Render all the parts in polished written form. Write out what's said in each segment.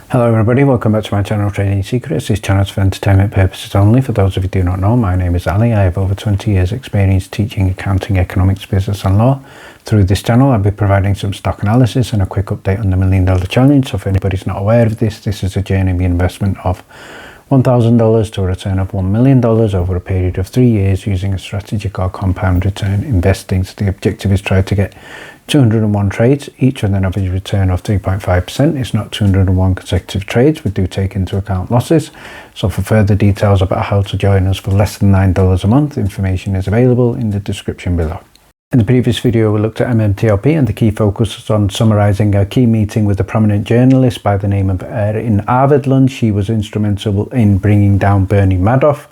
Hello everybody, welcome back to my channel Trading Secrets. This channel is for entertainment purposes only. For those of you who do not know, my name is Ali. I have over 20 years experience teaching accounting, economics, business and law. Through this channel I'll be providing some stock analysis and a quick update on the $1 Million Challenge. So if anybody's not aware of this is a journey of investment of $1,000 to a return of $1 million over a period of 3 years using a strategy called compound return investing. So the objective is try to get 201 trades, each with an average return of 3.5%. It's not 201 consecutive trades. We do take into account losses. So for further details about how to join us for less than $9 a month, information is available in the description below. In the previous video, we looked at MMTLP and the key focus was on summarising a key meeting with a prominent journalist by the name of Erin Arvedlund. She was instrumental in bringing down Bernie Madoff.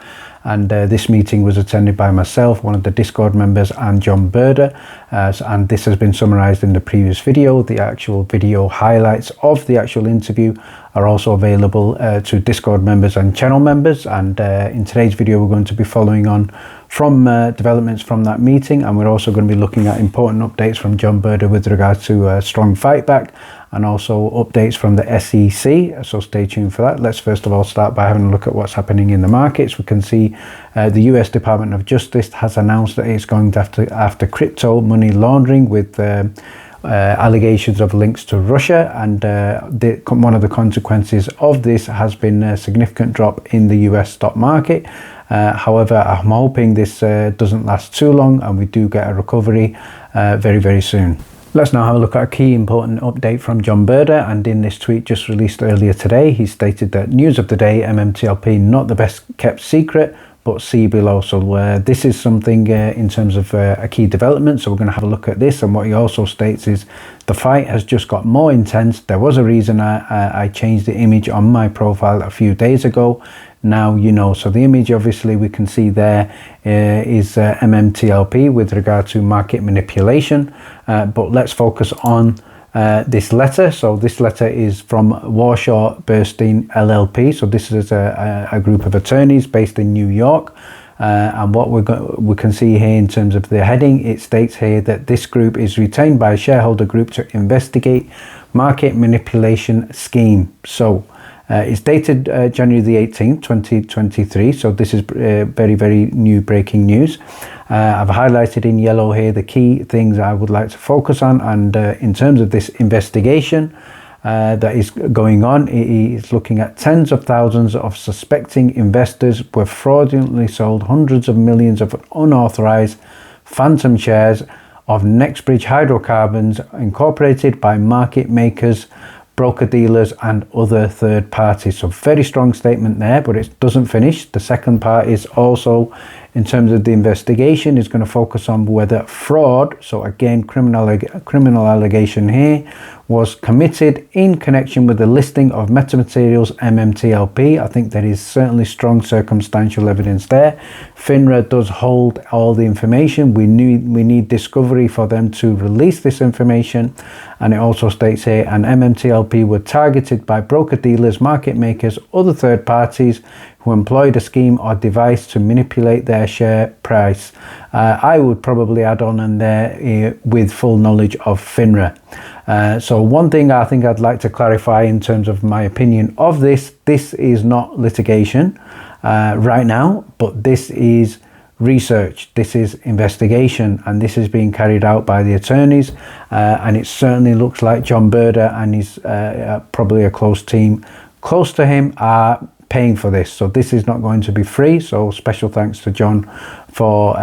And this meeting was attended by myself, one of the Discord members, and John Brda. And this has been summarized in the previous video. The actual video highlights of the actual interview are also available to Discord members and channel members. And in today's video, we're going to be following on from developments from that meeting. And we're also going to be looking at important updates from John Brda with regards to strong fight back, and also updates from the SEC, so stay tuned for that. Let's first of all start by having a look at what's happening in the markets. We can see the US Department of Justice has announced that it's going after crypto money laundering with allegations of links to Russia, and one of the consequences of this has been a significant drop in the US stock market. However, I'm hoping this doesn't last too long and we do get a recovery very, very soon. Let's now have a look at a key important update from John Brda, and in this tweet just released earlier today, he stated that news of the day, MMTLP not the best kept secret, but see below. So this is something in terms of a key development, so we're going to have a look at this. And what he also states is the fight has just got more intense. There was a reason I changed the image on my profile a few days ago. Now you know. So the image obviously we can see there is MMTLP with regard to market manipulation, but let's focus on this letter. So this letter is from Warshaw Burstein LLP. So this is a group of attorneys based in New York, and what we can see here in terms of the heading, it states here that this group is retained by a shareholder group to investigate market manipulation scheme. So it's dated January the 18th, 2023. So this is very, very new breaking news. I've highlighted in yellow here the key things I would like to focus on. And in terms of this investigation that is going on, it is looking at tens of thousands of suspecting investors were fraudulently sold hundreds of millions of unauthorized phantom shares of Bridge Hydrocarbons Incorporated by market makers, broker dealers and other third parties. So very strong statement there, but it doesn't finish. The second part is also in terms of the investigation is going to focus on whether fraud, so again criminal allegation here, was committed in connection with the listing of Metamaterials MMTLP. I think there is certainly strong circumstantial evidence there. FINRA does hold all the information. We need discovery for them to release this information. And it also states here, and MMTLP were targeted by broker dealers, market makers, other third parties who employed a scheme or device to manipulate their share price. I would probably add on in there with full knowledge of FINRA. So one thing I think I'd like to clarify in terms of my opinion of this is not litigation right now, but this is research, this is investigation, and this is being carried out by the attorneys, and it certainly looks like John Brda and his probably a close team close to him are paying for this. So this is not going to be free. So special thanks to John for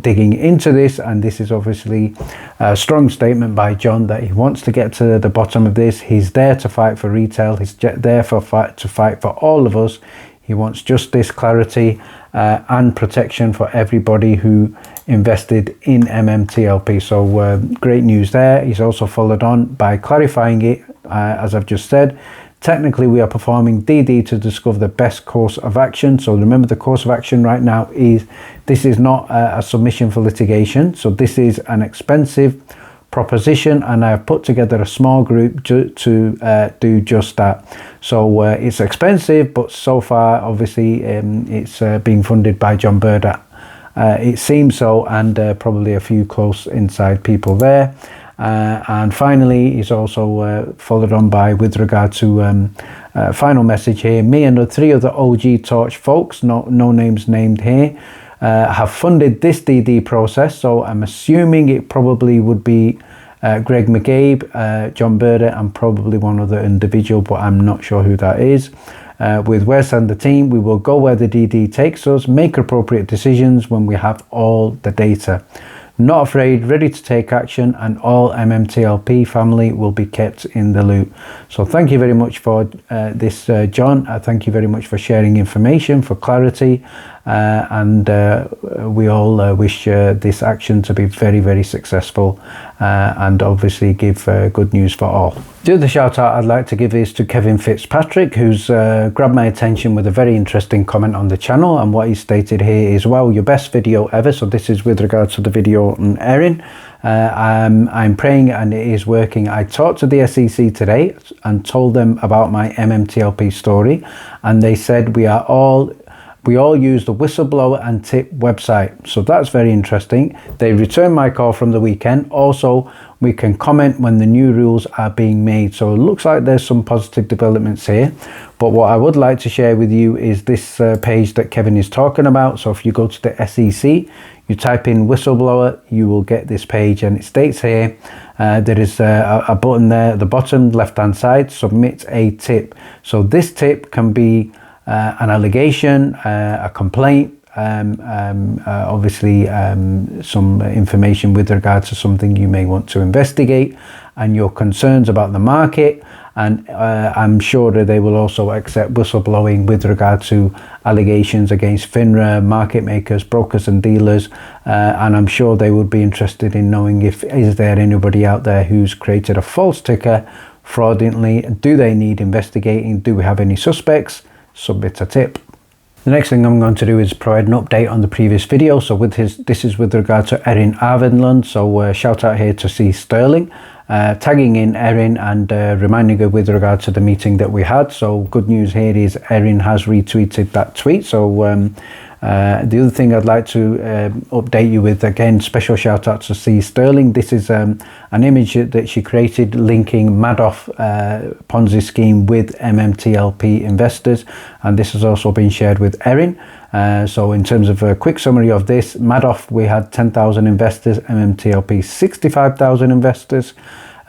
digging into this, and this is obviously a strong statement by John that he wants to get to the bottom of this. He's there to fight for retail, he's there to fight for all of us. He wants justice, clarity and protection for everybody who invested in MMTLP. So great news there. He's also followed on by clarifying it, as I've just said. Technically, we are performing DD to discover the best course of action. So remember, the course of action right now is, this is not a submission for litigation. So this is an expensive proposition, and I've put together a small group to do just that. So it's expensive, but so far, obviously, it's being funded by John Brda. It seems so, and probably a few close inside people there. And finally, he's also followed on by, with regard to final message here, me and the 3 other OG Torch folks, no names named here, have funded this DD process. So I'm assuming it probably would be Greg McCabe, John Brda, and probably one other individual, but I'm not sure who that is. With Wes and the team, we will go where the DD takes us, make appropriate decisions when we have all the data. Not afraid, ready to take action, and all MMTLP family will be kept in the loop. So thank you very much for this, John. Thank you very much for sharing information, for clarity, and we all wish this action to be very, very successful, and obviously give good news for all. The other shout out I'd like to give is to Kevin Fitzpatrick, who's grabbed my attention with a very interesting comment on the channel, and what he stated here is, wow, your best video ever. So this is with regards to the video on Erin. I'm praying and it is working. I talked to the SEC today and told them about my MMTLP story, and they said we all use the Whistleblower and Tip website. So that's very interesting. They returned my call from the weekend. Also, we can comment when the new rules are being made. So it looks like there's some positive developments here. But what I would like to share with you is this page that Kevin is talking about. So if you go to the SEC, you type in Whistleblower, you will get this page, and it states here, there is a button there at the bottom left-hand side, submit a tip. So this tip can be an allegation, a complaint, obviously some information with regard to something you may want to investigate, and your concerns about the market. And I'm sure that they will also accept whistleblowing with regard to allegations against FINRA, market makers, brokers and dealers, and I'm sure they would be interested in knowing is there anybody out there who's created a false ticker fraudulently? Do they need investigating? Do we have any suspects? Submit a tip. The next thing I'm going to do is provide an update on the previous video. So this is with regard to Erin Arvedlund. So shout out here to C Sterling, tagging in Erin and reminding her with regard to the meeting that we had. So good news here is Erin has retweeted that tweet. So the other thing I'd like to update you with, again, special shout out to C Sterling. This is an image that she created linking Madoff Ponzi scheme with MMTLP investors, and this has also been shared with Erin. So in terms of a quick summary of this, Madoff, we had 10,000 investors, MMTLP 65,000 investors.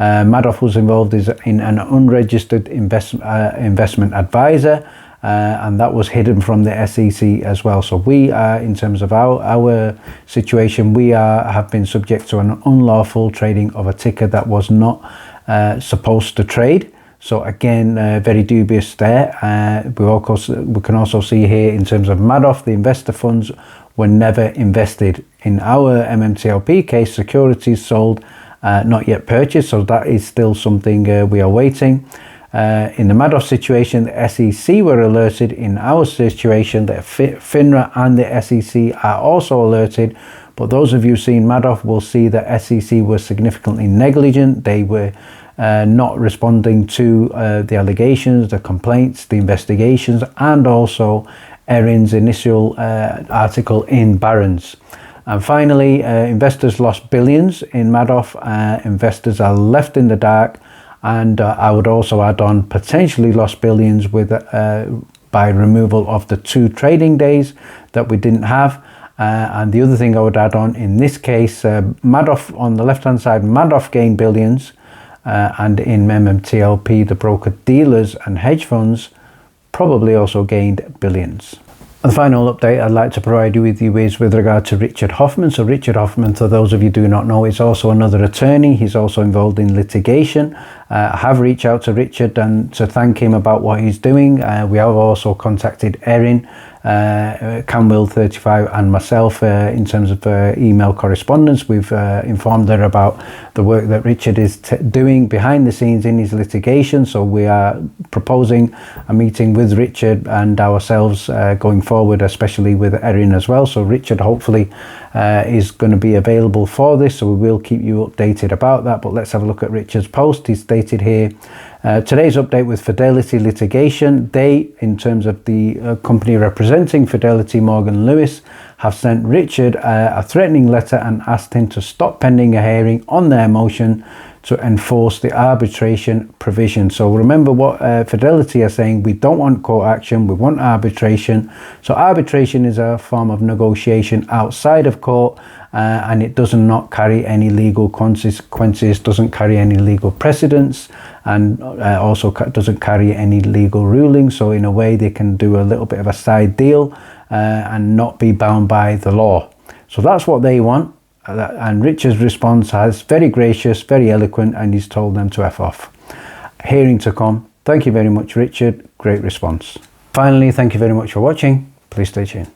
Madoff was involved in an unregistered investment advisor, and that was hidden from the SEC as well. So we are, in terms of our situation, we have been subject to an unlawful trading of a ticker that was not supposed to trade. So again, very dubious there. We can also see here, in terms of Madoff, the investor funds were never invested. In our MMTLP case, securities sold, not yet purchased. So that is still something we are waiting. In the Madoff situation, the SEC were alerted. In our situation, the FINRA and the SEC are also alerted. But those of you seeing Madoff will see that SEC were significantly negligent. They were not responding to the allegations, the complaints, the investigations, and also Erin's initial article in Barron's. And finally, investors lost billions in Madoff. Investors are left in the dark. And I would also add on, potentially lost billions with by removal of the 2 trading days that we didn't have. And the other thing I would add on, in this case, Madoff, on the left hand side, Madoff gained billions, and in MMTLP, the broker dealers and hedge funds probably also gained billions. And the final update I'd like to provide you is with regard to Richard Hoffman. So Richard Hoffman, for those of you who do not know, is also another attorney. He's also involved in litigation. I have reached out to Richard and to thank him about what he's doing. We have also contacted Erin, Camwell35 and myself in terms of email correspondence. We've informed her about the work that Richard is doing behind the scenes in his litigation. So we are proposing a meeting with Richard and ourselves going forward, especially with Erin as well. So Richard hopefully is going to be available for this, so we will keep you updated about that. But let's have a look at Richard's post. He's stated here, today's update with Fidelity litigation. They, in terms of the company representing Fidelity Morgan Lewis, have sent Richard a threatening letter and asked him to stop pending a hearing on their motion to enforce the arbitration provision. So remember what Fidelity are saying: we don't want court action, we want arbitration. So arbitration is a form of negotiation outside of court, and it does not carry any legal consequences, doesn't carry any legal precedents, and also doesn't carry any legal rulings. So in a way they can do a little bit of a side deal and not be bound by the law. So that's what they want. And Richard's response is very gracious, very eloquent, and he's told them to F off. Hearing to come. Thank you very much, Richard. Great response. Finally, thank you very much for watching. Please stay tuned.